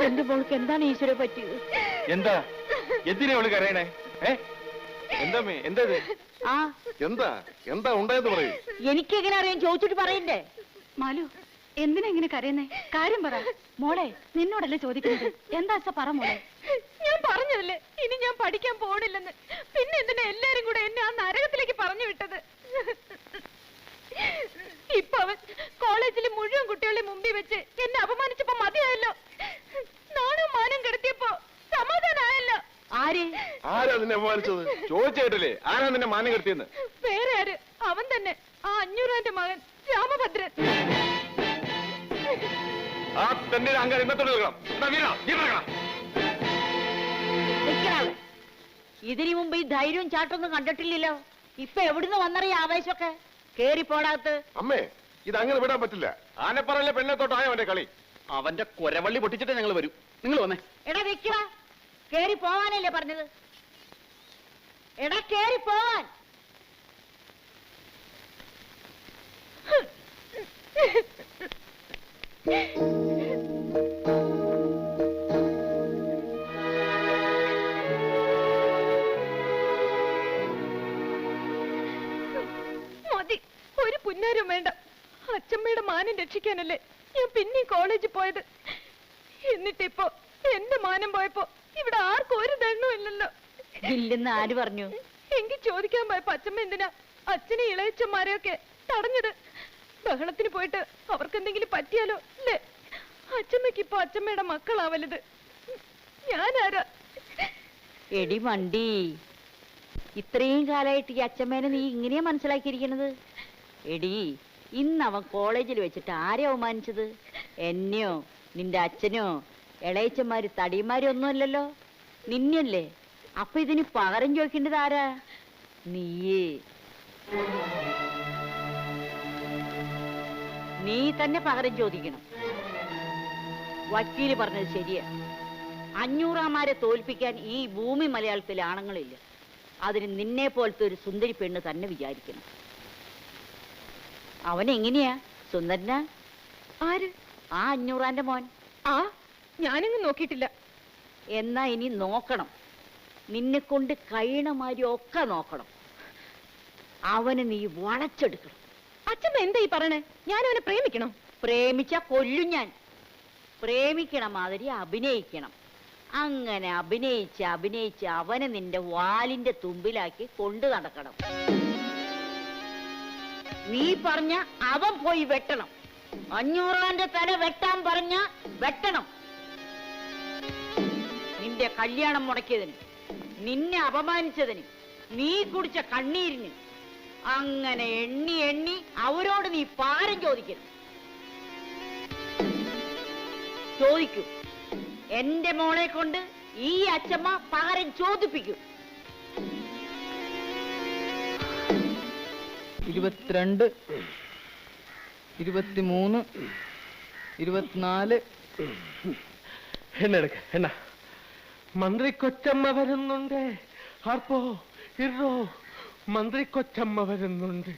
എന്റെ മോൾക്ക് എന്താണ് ഈശ്വര പറ്റിയത്? എന്താ എന്തിനാ അവള് കരയണേ? എന്താ എന്താ എന്താ എന്താ ഉണ്ടായെന്ന് പറയൂ. എനിക്കെങ്ങനെ അറിയാൻ? ചോദിച്ചിട്ട് പറയണ്ടേ? മാലു, എന്തിനാ ഇങ്ങനെ കരയുന്നേ? കാര്യം പറ മോളെ. നിന്നോടല്ലേ ചോദിക്കുന്നത്? എന്താ അച്ഛ പറ മോളെ. ഞാൻ പറഞ്ഞതല്ലേ ഇനി ഞാൻ പഠിക്കാൻ പോണില്ലെന്ന്. പിന്നെ എന്തിനാ എല്ലാരും കൂടെ എന്നെ ആ നരകത്തിലേക്ക് പറഞ്ഞു വിട്ടത്? ഇപ്പൊ അവൻ കോളേജിലെ മുഴുവൻ കുട്ടികളുടെ മുമ്പിൽ വെച്ച് എന്നെ അപമാനിച്ചപ്പോ മതിയായല്ലോ. നാണും മാനം കെടുത്തിയപ്പോ സമാധാനമായല്ലോ. ആരാ നിന്നെ അപമാനിച്ചത്? ചോദിച്ചേട്ടില്ലേ ആരാ നിന്നെ മാനം കെടുത്തിയെന്ന്? വേറെ ആര്? അവൻ തന്നെ, ആ 500 മകൻ രാമഭദ്രൻ. ആ തന്നെ അങ്കാർ ഇന്നത്തോടെ ഇതിനു മുമ്പ് ഈ ധൈര്യവും ചാട്ടൊന്നും കണ്ടിട്ടില്ലല്ലോ. ഇപ്പൊ എവിടുന്ന് വന്നറിയ ആവേശമൊക്കെ? കേറി പോടാത്ത്. അമ്മേ, ഇത് അങ്ങനെ വിടാൻ പറ്റില്ല. ആനപ്പറയിലെ പെണ്ണത്തോട്ടായോ അവന്റെ കളി? അവന്റെ കൊരവള്ളി പൊട്ടിച്ചിട്ട് ഞങ്ങൾ വരും. നിങ്ങൾ വന്നേ. എടാ വെക്കുക, കേറി പോവാനല്ലേ പറഞ്ഞത്? എടാ കേറി പോവാൻ. മതി, ഒരു പുന്നാരും വേണ്ട. അച്ഛമ്മയുടെ മാനം രക്ഷിക്കാനല്ലേ ഞാൻ പിന്നെ കോളേജിൽ പോയത്. എന്നിട്ടിപ്പോ എന്റെ മാനം പോയപ്പോ ഇവിടെ ആർക്കും ഒരു ദണ്ണവും ഇല്ലല്ലോ. ഇല്ലെന്ന് ആര് പറഞ്ഞു? എങ്കിൽ ചോദിക്കാൻ പോയപ്പോ അച്ഛമ്മ എന്തിനാ അച്ഛനെ ഇളയച്ചന്മാരെയൊക്കെ തടഞ്ഞത്? ബഹളത്തിന് പോയിട്ട് അവർക്ക് എന്തെങ്കിലും പറ്റിയാലോ അല്ലേ? അച്ഛമ്മക്ക് ഇപ്പൊ അച്ഛമ്മയുടെ മക്കളാ വലുത്. ഞാനാരാ? എടി മണ്ടി, ഇത്രയും കാലമായിട്ട് ഈ അച്ഛമ്മേനെ നീ ഇങ്ങനെയാ മനസ്സിലാക്കിയിരിക്കണത്? എടി, ഇന്ന് അവൻ കോളേജിൽ വെച്ചിട്ട് ആരെ അവമാനിച്ചത്? എന്നെയോ നിന്റെ അച്ഛനോ ഇളയച്ചന്മാര് തടിയന്മാരും ഒന്നുമല്ലല്ലോ, നിന്നല്ലേ. അപ്പൊ ഇതിന് പകരം ചോദിക്കേണ്ടത് ആരാ? നീയേ. നീ തന്നെ പകരം ചോദിക്കണം. വക്കീല് പറഞ്ഞത് ശരിയാ. 500 തോൽപ്പിക്കാൻ ഈ ഭൂമി മലയാളത്തിൽ ആണുങ്ങളില്ല. അതിന് നിന്നെ പോലത്തെ ഒരു സുന്ദരി പെണ്ണ് തന്നെ വിചാരിക്കണം. അവനെങ്ങനെയാ? സുന്ദരനാ? ആര്? ആ 500 മോൻ. ആ, ഞാനിങ്ങ് നോക്കിയിട്ടില്ല. എന്നാ ഇനി നോക്കണം. നിന്നെ കൊണ്ട് കഴിയണമാതിരി ഒക്കെ നോക്കണം. അവന് നീ വളച്ചെടുക്കണം. അച്ഛമ്മ എന്താ ഈ പറയണേ? ഞാൻ അവനെ പ്രേമിക്കണം? പ്രേമിച്ച കൊല്ലും ഞാൻ. പ്രേമിക്കണ മാതിരി അഭിനയിക്കണം. അങ്ങനെ അഭിനയിച്ച് അഭിനയിച്ച് അവനെ നിന്റെ വാലിന്റെ തുമ്പിലാക്കി കൊണ്ടു നടക്കണം. നീ പറഞ്ഞ അവൻ പോയി വെട്ടണം. 500 തല വെട്ടാൻ പറഞ്ഞ വെട്ടണം. നിന്റെ കല്യാണം മുടക്കിയതിന്, നിന്നെ അപമാനിച്ചതിന്, നീ കുടിച്ച കണ്ണീരിന്, അങ്ങനെ എണ്ണി എണ്ണി അവരോട് നീ പാരം ചോദിക്കണം. ചോദിക്കൂ. എന്റെ മോളെ കൊണ്ട് ഈ അച്ഛമ്മ പകരം ചോദിപ്പിക്കും. 22, 23, 24. എണ്ണെടുക്ക എണ്ണ. മന്ത്രി കൊച്ചമ്മ വരുന്നുണ്ട്. ആർപ്പോ ഇറോ, മന്ത്രി കൊച്ചമ്മ വരുന്നുണ്ട്.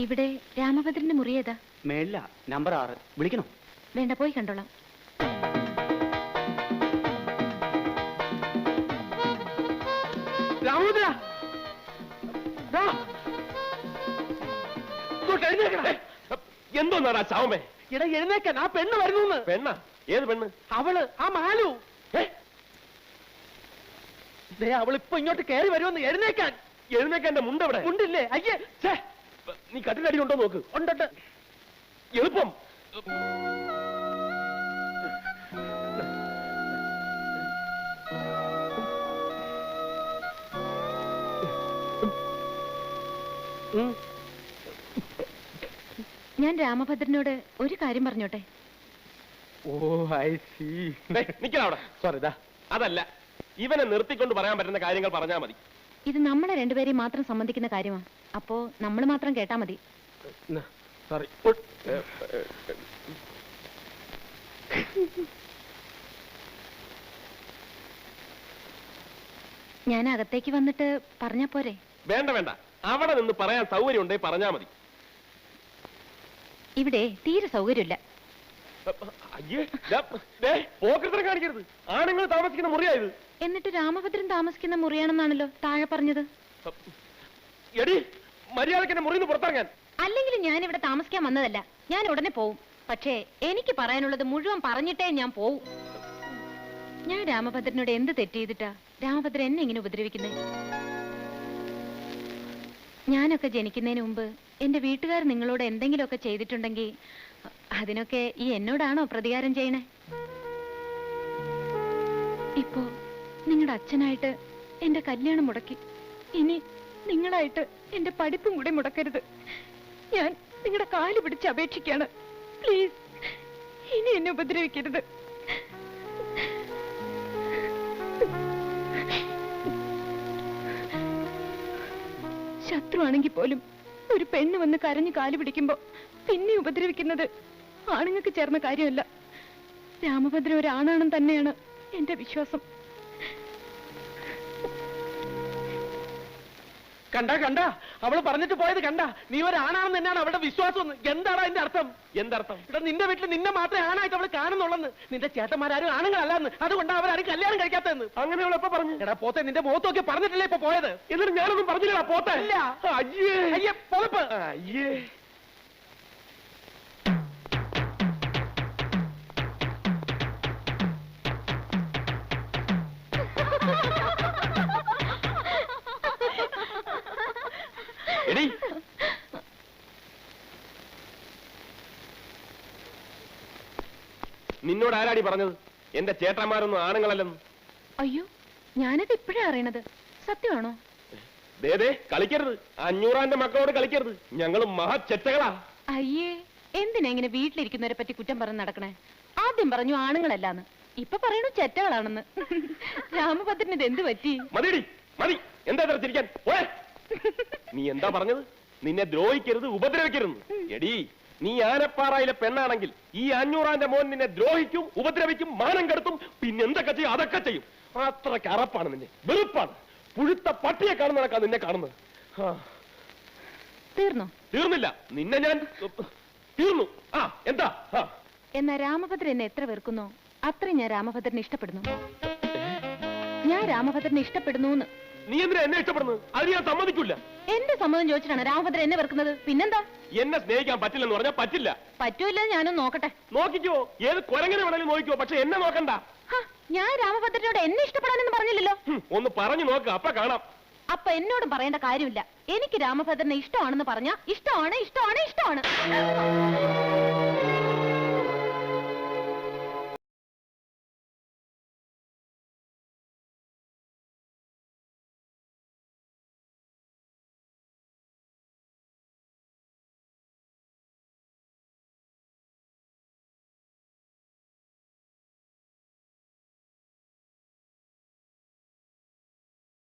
ഇവിടെ രാമഭദ്രന്റെ മുറി ഏതാ? മേളില നമ്പർ 6. വിളിക്കണോ? വേണ്ട, പോയി കണ്ടോളാം. രാമഭദ്ര, എന്തോന്നാടാ ചാവമേ? ഇട എഴുന്നേക്കാൻ. ആ പെണ്ണ് വരുന്നു. പെണ്ണ? ഏത് പെണ്ണ്? അവള്, ആ മാലു. അവളിപ്പോ ഇങ്ങോട്ട് കയറി വരുമെന്ന്. എഴുന്നേക്കാൻ. എഴുന്നേക്കാൻ. എന്റെ മുണ്ടെവിടെ? മുണ്ടില്ലേ? അയ്യേ, നീ കട്ടിലടി ഉണ്ടോ നോക്ക്. ഉണ്ടോ? എളുപ്പം. ഞാൻ രാമഭദ്രനോട് ഒരു കാര്യം പറഞ്ഞോട്ടെ? ഓ, ഐ സീ. നിക്കവിടെ. സോറി, അതല്ല, ഇവനെ നിർത്തിക്കൊണ്ട് പറയാൻ പറ്റുന്ന കാര്യങ്ങൾ പറഞ്ഞാൽ മതി. ഇത് നമ്മളെ രണ്ടുപേരെയും മാത്രം സംബന്ധിക്കുന്ന കാര്യമാണ്. അപ്പോ നമ്മൾ മാത്രം കേട്ടാ മതി. സോറി. ഞാൻ അകത്തേക്ക് വന്നിട്ട് പറഞ്ഞാ പോരെ? വേണ്ട വേണ്ട, അവിടെ നിന്ന് പറയാൻ സൗകര്യം ഉണ്ടേ പറഞ്ഞാ മതി. ഇവിടെ തീരെ സൗകര്യമില്ല. അയ്യേ, പോക്കറ്റിനെ കാണിക്കരുത്. ആണുങ്ങൾ താമസിക്കുന്ന മുറിയായത്. എന്നിട്ട് രാമഭദ്രൻ താമസിക്കുന്ന മുറിയാണെന്നാണല്ലോ താഴെ പറഞ്ഞത്. എടി, മര്യാദക്ക് എന്നെ മുറിന്ന് പുറത്തിറങ്ങാൻ. അല്ലെങ്കിൽ ഞാൻ ഇവിടെ താമസിക്കാൻ വന്നതല്ല. ഞാൻ ഉടനെ പോവും. പക്ഷേ എനിക്ക് പറയാനുള്ളത് മുഴുവൻ പറഞ്ഞിട്ടേ ഞാൻ പോവും. ഞാൻ രാമഭദ്രനോട് എന്ത് തെറ്റ് ചെയ്തിട്ടാ രാമഭദ്രൻ എന്നെ ഇങ്ങനെ ഉപദ്രവിക്കുന്നേ? ഞാനൊക്കെ ജനിക്കുന്നതിന് മുമ്പ് എന്റെ വീട്ടുകാർ നിങ്ങളോട് എന്തെങ്കിലുമൊക്കെ ചെയ്തിട്ടുണ്ടെങ്കിൽ അതിനൊക്കെ ഈ എന്നോടാണോ പ്രതികാരം ചെയ്യണേ? ഇപ്പോ നിങ്ങളുടെ അച്ഛനായിട്ട് എന്റെ കല്യാണം മുടക്കി. ഇനി നിങ്ങളായിട്ട് എന്റെ പഠിപ്പും കൂടെ മുടക്കരുത്. ഞാൻ നിങ്ങളുടെ കാല് പിടിച്ച് അപേക്ഷിക്കാണ്. പ്ലീസ്, ഇനി എന്നെ ഉപദ്രവിക്കരുത്. ശത്രുവാണെങ്കിൽ പോലും ഒരു പെണ്ണ് വന്ന് കരഞ്ഞു കാല് പിടിക്കുമ്പോ പിന്നെ ഉപദ്രവിക്കുന്നത് ആണുങ്ങൾക്ക് ചേർന്ന കാര്യമല്ല. രാമഭദ്രൻ ഒരാണാണെന്ന് തന്നെയാണ് എന്റെ വിശ്വാസം. കണ്ട കണ്ട, അവള് പറഞ്ഞിട്ട് പോയത് കണ്ട. നീ ഒരാണാണെന്ന് തന്നെയാണ് അവളുടെ വിശ്വാസം. എന്താണ് അതിന്റെ അർത്ഥം? എന്തർത്ഥം? ഇവിടെ നിന്റെ വീട്ടിൽ നിന്നെ മാത്രമേ ആണായിട്ട് അവള് കാണുന്നുള്ളെന്ന്. നിന്റെ ചേട്ടന്മാരും ആണുങ്ങളല്ലെന്ന്. അതുകൊണ്ടാണ് അവരാരും കല്യാണം കഴിക്കാത്തതെന്ന്. അങ്ങനെ അവൾ എപ്പോ പറഞ്ഞു? എടാ പോത്തെ, നിന്റെ മുഖത്തൊക്കെ പറഞ്ഞിട്ടില്ലേ ഇപ്പൊ പോയത്? എന്നിട്ട് ഞാനൊന്നും പറഞ്ഞില്ല പോത്തെ. അയ്യേ അയ്യേ, പൊതപ്പ്. അയ്യേ, എടി, നിന്നോട് ആരാടി പറഞ്ഞത് എന്റെ ചേട്ടന്മാരൊന്നും ആണുങ്ങളല്ലെന്ന്? അയ്യോ, ഞാനത് ഇപ്പോഴേ അറിയണത്. സത്യമാണോ? ദേ കളിക്കരുത്. 500 മക്കളോട് കളിക്കരുത്. ഞങ്ങളും മഹാചെറ്റകളാ. അയ്യേ, എന്തിനാ ഇങ്ങനെ വീട്ടിലിരിക്കുന്നവരെ പറ്റി കുറ്റം പറഞ്ഞ് നടക്കണേ? ആദ്യം പറഞ്ഞു ആണുങ്ങളല്ലാന്ന്, ഇപ്പൊ പറയണു ചെറ്റകളാണെന്ന്. രാമഭദ്രന് ഇത് എന്ത് പറ്റി? മതിയടി, മതി. എന്താ ചിരിക്കാൻ? നീ എന്താ പറഞ്ഞത്? നിന്നെ ദ്രോഹിക്കരുത്, ഉപദ്രവിക്കരുത്. എടി, നീ ആനപ്പാറയിലെ പെണ്ണാണെങ്കിൽ ഈ 500 മോൻ നിന്നെ ദ്രോഹിക്കും, ഉപദ്രവിക്കും, മാനം കെടുത്തും, പിന്നെ എന്തൊക്കെ ചെയ്യും? അതൊക്കെ ചെയ്യും. അത്രയ്ക്ക് അറപ്പാണ് നിന്നെ. വെറുപ്പാണ്. പുഴുത്ത പട്ടിയെ കാണുന്നതൊക്കെ നിന്നെ കാണുന്നത്. തീർന്നോ? തീർന്നില്ല. നിന്നെ ഞാൻ തീർന്നു. എന്താ? എന്നാ രാമഭദ്രൻ എന്നെ എത്ര വെറുക്കുന്നോ അത്രയും ഞാൻ രാമഭദ്രനെ ഇഷ്ടപ്പെടുന്നു. ഞാൻ രാമഭദ്രനെ ഇഷ്ടപ്പെടുന്നു. നീ എന്തിനാ എന്നെ ഇഷ്ടപ്പെടുന്നത്? അത് ഞാൻ സമ്മതിക്കില്ല. എന്റെ സമ്മതം ചോദിച്ചിട്ടാണ് രാമഭദ്രൻ എന്നെ വെറുക്കുന്നത്. പിന്നെന്താ? എന്നെ സ്നേഹിക്കാൻ പറ്റില്ലെന്ന് പറഞ്ഞാൽ പറ്റില്ല. പറ്റൂല്ല, ഞാനൊന്ന് നോക്കട്ടെ. നോക്കിക്കോ, ഏത് കുരങ്ങനെ വേണമെങ്കിലും നോക്കിക്കോ, പക്ഷെ എന്നെ നോക്കണ്ട. ഞാൻ രാമഭദ്രനോട് എന്നെ ഇഷ്ടപ്പെടാനെന്ന് പറഞ്ഞില്ലല്ലോ. ഒന്ന് പറഞ്ഞു നോക്ക്, അപ്പൊ കാണാം. അപ്പൊ എന്നോടും പറയേണ്ട കാര്യമില്ല. എനിക്ക് രാമഭദ്രനെ ഇഷ്ടമാണെന്ന് പറഞ്ഞാ ഇഷ്ടമാണ്, ഇഷ്ടമാണ്, ഇഷ്ടമാണ്.